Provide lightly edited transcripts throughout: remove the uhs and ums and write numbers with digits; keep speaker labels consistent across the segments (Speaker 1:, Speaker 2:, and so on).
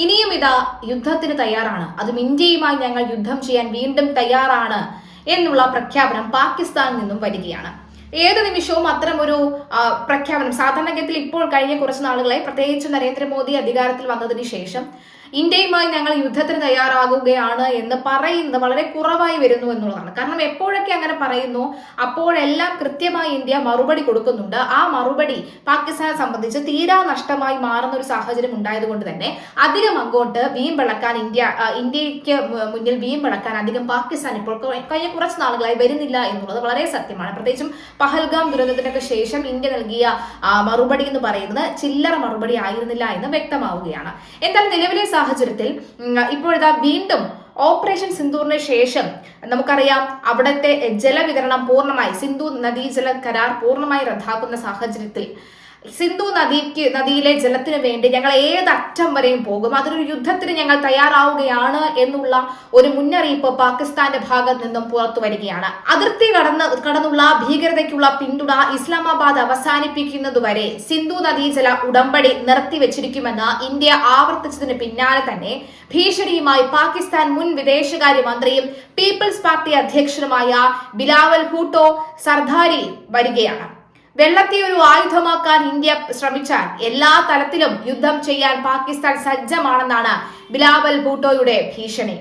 Speaker 1: ഇനിയും ഇതാ യുദ്ധത്തിന് തയ്യാറാണ്, അതും ഇന്ത്യയുമായി ഞങ്ങൾ യുദ്ധം ചെയ്യാൻ വീണ്ടും തയ്യാറാണ് എന്നുള്ള പ്രഖ്യാപനം പാകിസ്ഥാനിൽ നിന്നും വരികയാണ്. ഏത് നിമിഷവും അത്തരം ഒരു പ്രഖ്യാപനം സാധാരണഗതിയിൽ ഇപ്പോൾ കഴിഞ്ഞ കുറച്ച് നാളുകളെ പ്രത്യേകിച്ച് നരേന്ദ്രമോദി അധികാരത്തിൽ വന്നതിന് ശേഷം ഇന്ത്യയുമായി ഞങ്ങൾ യുദ്ധത്തിന് തയ്യാറാകുകയാണ് എന്ന് പറയുന്നത് വളരെ കുറവായി വരുന്നു എന്നുള്ളതാണ്. കാരണം എപ്പോഴൊക്കെ അങ്ങനെ പറയുന്നു അപ്പോഴെല്ലാം കൃത്യമായി ഇന്ത്യ മറുപടി കൊടുക്കുന്നുണ്ട്. ആ മറുപടി പാകിസ്ഥാനെ സംബന്ധിച്ച് തീരാ നഷ്ടമായി മാറുന്ന ഒരു സാഹചര്യം ഉണ്ടായതുകൊണ്ട് തന്നെ അധികം അങ്ങോട്ട് വീമ്പിളക്കാൻ ഇന്ത്യക്ക് മുന്നിൽ വീമ്പിളക്കാൻ അധികം പാകിസ്ഥാൻ ഇപ്പോൾ കഴിഞ്ഞ കുറച്ച് നാളുകളായി വരുന്നില്ല എന്നുള്ളത് വളരെ സത്യമാണ്. പ്രത്യേകിച്ചും പഹൽഗാം ദുരന്തത്തിനൊക്കെ ശേഷം ഇന്ത്യ നൽകിയ മറുപടി എന്ന് പറയുന്നത് ചില്ലറ മറുപടി ആയിരുന്നില്ല എന്ന് വ്യക്തമാവുകയാണ്. എന്തായാലും നിലവിലെ സാഹചര്യത്തിൽ ഇപ്പോഴിതാ വീണ്ടും ഓപ്പറേഷൻ സിന്ദൂറിന് ശേഷം നമുക്കറിയാം അവിടുത്തെ ജലവിതരണം പൂർണ്ണമായി സിന്ധു നദീജല കരാർ പൂർണ്ണമായി റദ്ദാക്കുന്ന സാഹചര്യത്തിൽ സിന്ധു നദിയിലെ ജലത്തിന് വേണ്ടി ഞങ്ങൾ ഏതറ്റം വരെയും പോകും, അതൊരു യുദ്ധത്തിന് ഞങ്ങൾ തയ്യാറാവുകയാണ് എന്നുള്ള ഒരു മുന്നറിയിപ്പ് പാകിസ്ഥാന്റെ ഭാഗത്ത് നിന്നും പുറത്തു വരികയാണ്. അതിർത്തി കടന്നുള്ള ഭീകരതയ്ക്കുള്ള പിന്തുണ ഇസ്ലാമാബാദ് അവസാനിപ്പിക്കുന്നതുവരെ സിന്ധു നദീജല ഉടമ്പടി നിർത്തിവെച്ചിരിക്കുമെന്ന് ഇന്ത്യ ആവർത്തിച്ചതിന് പിന്നാലെ തന്നെ ഭീഷണിയുമായി പാകിസ്ഥാൻ മുൻ വിദേശകാര്യ മന്ത്രിയും പീപ്പിൾസ് പാർട്ടി അധ്യക്ഷനുമായ ബിലാവൽ ഭൂട്ടോ സർദാരി വരികയാണ്. വെള്ളത്തെ ഒരു ആയുധമാക്കാൻ ഇന്ത്യ ശ്രമിച്ചാൽ എല്ലാ തലത്തിലും യുദ്ധം ചെയ്യാൻ പാകിസ്ഥാൻ സജ്ജമാണെന്നാണ് ബിലാവൽ ഭൂട്ടോയുടെ ഭീഷണി.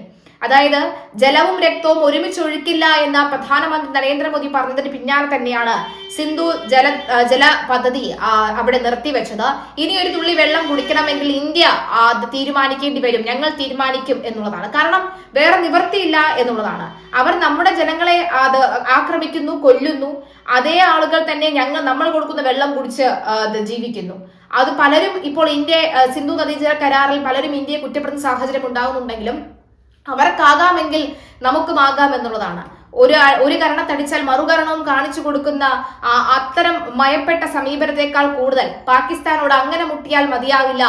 Speaker 1: അതായത് ജലവും രക്തവും ഒരുമിച്ച് ഒഴുക്കില്ല എന്ന പ്രധാനമന്ത്രി നരേന്ദ്രമോദി പറഞ്ഞതിന് പിന്നാലെ തന്നെയാണ് സിന്ധു ജല പദ്ധതി അവിടെ നിർത്തിവെച്ചത്. ഇനി ഒരു തുള്ളി വെള്ളം കുടിക്കണമെങ്കിൽ ഇന്ത്യ തീരുമാനിക്കേണ്ടി വരും, ഞങ്ങൾ തീരുമാനിക്കും എന്നുള്ളതാണ്. കാരണം വേറെ നിവൃത്തിയില്ല എന്നുള്ളതാണ്. അവർ നമ്മുടെ ജനങ്ങളെ ആക്രമിക്കുന്നു, കൊല്ലുന്നു. അതേ ആളുകൾ തന്നെ നമ്മൾ കൊടുക്കുന്ന വെള്ളം കുടിച്ച് ജീവിക്കുന്നു. അത് പലരും ഇപ്പോൾ സിന്ധു നദീജല കരാറിൽ പലരും ഇന്ത്യയെ കുറ്റപ്പെടുന്ന സാഹചര്യം ഉണ്ടാകുന്നുണ്ടെങ്കിലും അവർക്കാകാമെങ്കിൽ നമുക്കുമാകാം എന്നുള്ളതാണ്. ഒരു കരണത്തടിച്ചാൽ മറുകരണവും കാണിച്ചു കൊടുക്കുന്ന അത്തരം മയപ്പെട്ട സമീപനത്തെക്കാൾ കൂടുതൽ പാകിസ്ഥാനോട് അങ്ങനെ മുട്ടിയാൽ മതിയാവില്ല,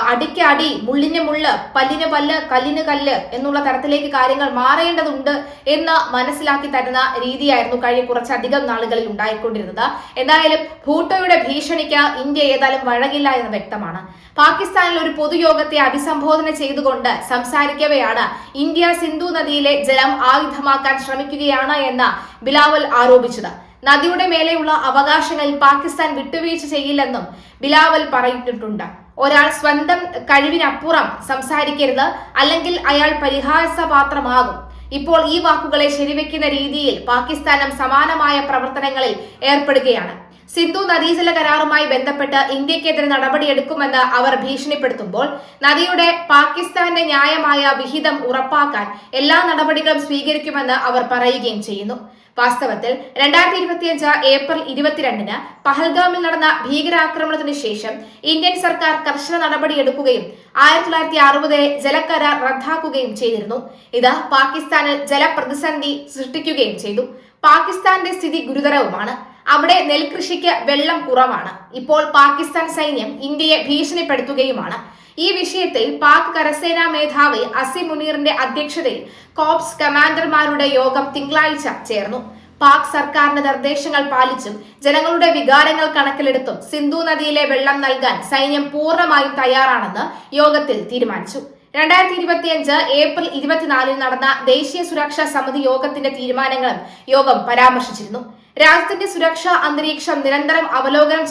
Speaker 1: അടിക്ക് അടി, മുള്ളിന് മുള്ള്, പല്ലിന് പല്ല്, കല്ലിന് കല്ല് എന്നുള്ള തരത്തിലേക്ക് കാര്യങ്ങൾ മാറേണ്ടതുണ്ട് എന്ന് മനസ്സിലാക്കി തരുന്ന രീതിയായിരുന്നു കഴിഞ്ഞ കുറച്ചധികം നാളുകളിൽ ഉണ്ടായിക്കൊണ്ടിരുന്നത്. എന്തായാലും ഭൂട്ടോയുടെ ഭീഷണിക്ക് ഇന്ത്യ ഏതായാലും വഴങ്ങില്ല എന്ന് വ്യക്തമാണ്. പാകിസ്ഥാനിൽ ഒരു പൊതുയോഗത്തെ അഭിസംബോധന ചെയ്തുകൊണ്ട് സംസാരിക്കവെയാണ് ഇന്ത്യ സിന്ധു നദിയിലെ ജലം ആയുധമാക്കാൻ ശ്രമിക്കുകയാണ് എന്ന് ബിലാവൽ ആരോപിച്ചത്. നദിയുടെ മേലെയുള്ള അവകാശങ്ങളിൽ പാകിസ്ഥാൻ വിട്ടുവീഴ്ച ചെയ്യില്ലെന്നും ബിലാവൽ പറഞ്ഞിട്ടുണ്ട്. ഒരാൾ സ്വന്തം കഴിവിനപ്പുറം സംസാരിക്കരുത്, അല്ലെങ്കിൽ അയാൾ പരിഹാസപാത്രമാകും. ഇപ്പോൾ ഈ വാക്കുകളെ ശരിവെക്കുന്ന രീതിയിൽ പാകിസ്ഥാനും സമാനമായ പ്രവർത്തനങ്ങളിൽ ഏർപ്പെടുകയാണ്. സിന്ധു നദീജല കരാറുമായി ബന്ധപ്പെട്ട് ഇന്ത്യക്കെതിരെ നടപടിയെടുക്കുമെന്ന് അവർ ഭീഷണിപ്പെടുത്തുമ്പോൾ നദിയുടെ പാകിസ്ഥാന്റെ ന്യായമായ വിഹിതം ഉറപ്പാക്കാൻ എല്ലാ നടപടികളും സ്വീകരിക്കുമെന്ന് അവർ പറയുകയും ചെയ്യുന്നു. വാസ്തവത്തിൽ 2025 ഏപ്രിൽ 22 പഹൽഗാമിൽ നടന്ന ഭീകരാക്രമണത്തിന് ശേഷം ഇന്ത്യൻ സർക്കാർ കർശന നടപടിയെടുക്കുകയും 1960 ജലക്കരാർ റദ്ദാക്കുകയും ചെയ്തിരുന്നു. ഇത് പാകിസ്ഥാനിൽ ജലപ്രതിസന്ധി സൃഷ്ടിക്കുകയും ചെയ്തു. പാകിസ്ഥാന്റെ സ്ഥിതി ഗുരുതരവുമാണ്. അവിടെ നെൽകൃഷിക്ക് വെള്ളം കുറവാണ്. ഇപ്പോൾ പാകിസ്ഥാൻ സൈന്യം ഇന്ത്യയെ ഭീഷണിപ്പെടുത്തുകയുമാണ്. ഈ വിഷയത്തിൽ പാക് കരസേനാ മേധാവി അസിം മുനീറിന്റെ അധ്യക്ഷതയിൽ കോപ്സ് കമാൻഡർമാരുടെ യോഗം തിങ്കളാഴ്ച ചേർന്നു. പാക് സർക്കാരിന്റെ നിർദ്ദേശങ്ങൾ പാലിച്ചും ജനങ്ങളുടെ വികാരങ്ങൾ കണക്കിലെടുത്തും സിന്ധു നദിയിലെ വെള്ളം നൽകാൻ സൈന്യം പൂർണ്ണമായും തയ്യാറാണെന്ന് യോഗത്തിൽ തീരുമാനിച്ചു. 2025 ഏപ്രിൽ 24 നടന്ന ദേശീയ സുരക്ഷാ സമിതി യോഗത്തിന്റെ തീരുമാനങ്ങളും യോഗം പരാമർശിച്ചിരുന്നു. രാജ്യത്തിന്റെ സുരക്ഷാ അന്തരീക്ഷം നിരന്തരം അവലോകനം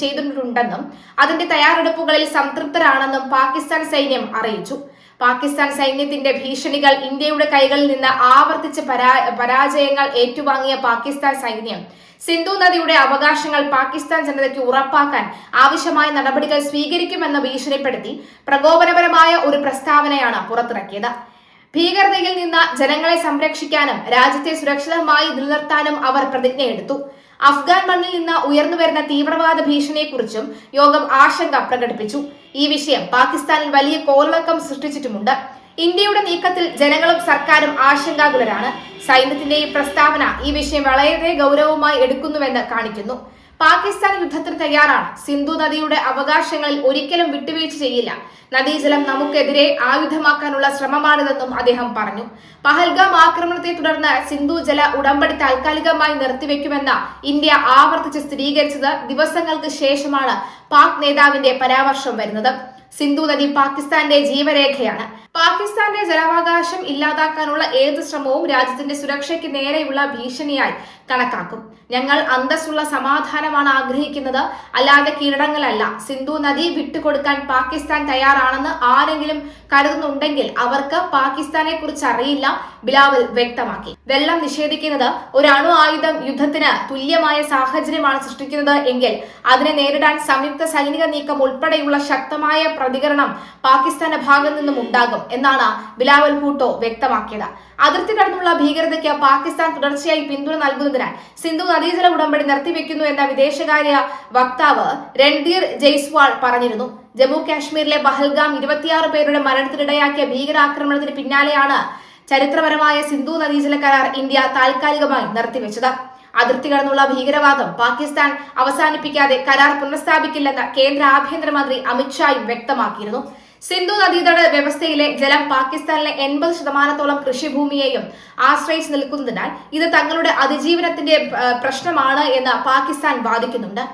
Speaker 1: ചെയ്തിട്ടുണ്ടെന്നും അതിന്റെ തയ്യാറെടുപ്പുകളിൽ സംതൃപ്തരാണെന്നും പാകിസ്ഥാൻ സൈന്യം അറിയിച്ചു. പാകിസ്ഥാൻ സൈന്യത്തിന്റെ ഭീഷണികൾ ഇന്ത്യയുടെ കൈകളിൽ നിന്ന് ആവർത്തിച്ച് പരാജയങ്ങൾ ഏറ്റുവാങ്ങിയ പാകിസ്ഥാൻ സൈന്യം സിന്ധു നദിയുടെ അവകാശങ്ങൾ പാകിസ്ഥാൻ ജനതയ്ക്ക് ഉറപ്പാക്കാൻ ആവശ്യമായ നടപടികൾ സ്വീകരിക്കുമെന്ന് ഭീഷണിപ്പെടുത്തി പ്രകോപനപരമായ ഒരു പ്രസ്താവനയാണ് പുറത്തിറക്കിയത്. ഭീകരതയിൽ നിന്ന് ജനങ്ങളെ സംരക്ഷിക്കാനും രാജ്യത്തെ സുരക്ഷിതമായി നിലനിർത്താനും അവർ പ്രതിജ്ഞയെടുത്തു. അഫ്ഗാൻ മണ്ണിൽ നിന്ന് ഉയർന്നുവരുന്ന തീവ്രവാദ ഭീഷണിയെക്കുറിച്ചും യോഗം ആശങ്ക പ്രകടിപ്പിച്ചു. ഈ വിഷയം പാകിസ്ഥാനിൽ വലിയ കോളിളക്കം സൃഷ്ടിച്ചിട്ടുമുണ്ട്. ഇന്ത്യയുടെ നീക്കത്തിൽ ജനങ്ങളും സർക്കാരും ആശങ്കാകുലരാണ്. സൈന്യത്തിന്റെ ഈ പ്രസ്താവന ഈ വിഷയം വളരെ ഗൗരവമായി എടുക്കുന്നുവെന്ന് കാണിക്കുന്നു. പാകിസ്ഥാൻ യുദ്ധത്തിന് തയ്യാറാണ്. സിന്ധു നദിയുടെ അവകാശങ്ങളിൽ ഒരിക്കലും വിട്ടുവീഴ്ച ചെയ്യില്ല. നദീജലം നമുക്കെതിരെ ആയുധമാക്കാനുള്ള ശ്രമമാണിതെന്നും അദ്ദേഹം പറഞ്ഞു. പഹൽഗാം ആക്രമണത്തെ തുടർന്ന് സിന്ധു ജല ഉടമ്പടി താൽക്കാലികമായി നിർത്തിവെക്കുമെന്ന് ഇന്ത്യ ആവർത്തിച്ച് സ്ഥിരീകരിച്ചത് ദിവസങ്ങൾക്ക് ശേഷമാണ് പാക് നേതാവിന്റെ പരാമർശം വരുന്നത്. സിന്ധു നദി പാകിസ്ഥാന്റെ ജീവരേഖയാണ്. പാകിസ്ഥാന്റെ ജലാവകാശം ഇല്ലാതാക്കാനുള്ള ഏത് ശ്രമവും രാജ്യത്തിന്റെ സുരക്ഷയ്ക്ക് നേരെയുള്ള ഭീഷണിയായി കണക്കാക്കും. ഞങ്ങൾ അന്തസ്സുള്ള സമാധാനമാണ് ആഗ്രഹിക്കുന്നത്, അല്ലാതെ കീഴടങ്ങലല്ല. സിന്ധു നദി വിട്ടുകൊടുക്കാൻ പാകിസ്ഥാൻ തയ്യാറാണെന്ന് ആരെങ്കിലും കരുതുന്നുണ്ടെങ്കിൽ അവർക്ക് പാകിസ്ഥാനെ കുറിച്ച് അറിയില്ല, ബിലാവൽ വ്യക്തമാക്കി. വെള്ളം നിഷേധിക്കുന്നത് ഒരു അണു ആയുധം യുദ്ധത്തിന് തുല്യമായ സാഹചര്യമാണ് സൃഷ്ടിക്കുന്നത് എങ്കിൽ അതിനെ നേരിടാൻ സംയുക്ത സൈനിക നീക്കം ഉൾപ്പെടെയുള്ള ശക്തമായ പ്രതികരണം പാകിസ്ഥാന്റെ ഭാഗത്തു നിന്നും ഉണ്ടാകും എന്നാണ് ബിലാവൽ ഭൂട്ടോ വ്യക്തമാക്കിയത്. അതിർത്തി കടന്നുള്ള ഭീകരതയ്ക്ക് പാകിസ്ഥാൻ തുടർച്ചയായി പിന്തുണ നൽകുന്നതിനാൽ സിന്ധു നദീജല ഉടമ്പടി നിർത്തിവെക്കുന്നു എന്ന വിദേശകാര്യ വക്താവ് രൺധീർ ജയ്സ്വാൾ പറഞ്ഞിരുന്നു. ജമ്മു കാശ്മീരിലെ പഹൽഗാം 26 പേരുടെ മരണത്തിനിടയാക്കിയ ഭീകരാക്രമണത്തിന് പിന്നാലെയാണ് ചരിത്രപരമായ സിന്ധു നദീജല കരാർ ഇന്ത്യ താൽക്കാലികമായി നിർത്തിവെച്ചത്. അതിർത്തി കടന്നുള്ള ഭീകരവാദം പാകിസ്ഥാൻ അവസാനിപ്പിക്കാതെ കരാർ പുനഃസ്ഥാപിക്കില്ലെന്ന് കേന്ദ്ര ആഭ്യന്തരമന്ത്രി അമിത്ഷായും വ്യക്തമാക്കിയിരുന്നു. സിന്ധു നദീതട വ്യവസ്ഥയിലെ ജലം പാകിസ്ഥാനിലെ 80% കൃഷിഭൂമിയെയും ആശ്രയിച്ച് നിൽക്കുന്നതിനാൽ ഇത് തങ്ങളുടെ അതിജീവനത്തിന്റെ പ്രശ്നമാണ് എന്ന് പാകിസ്ഥാൻ വാദിക്കുന്നുണ്ട്.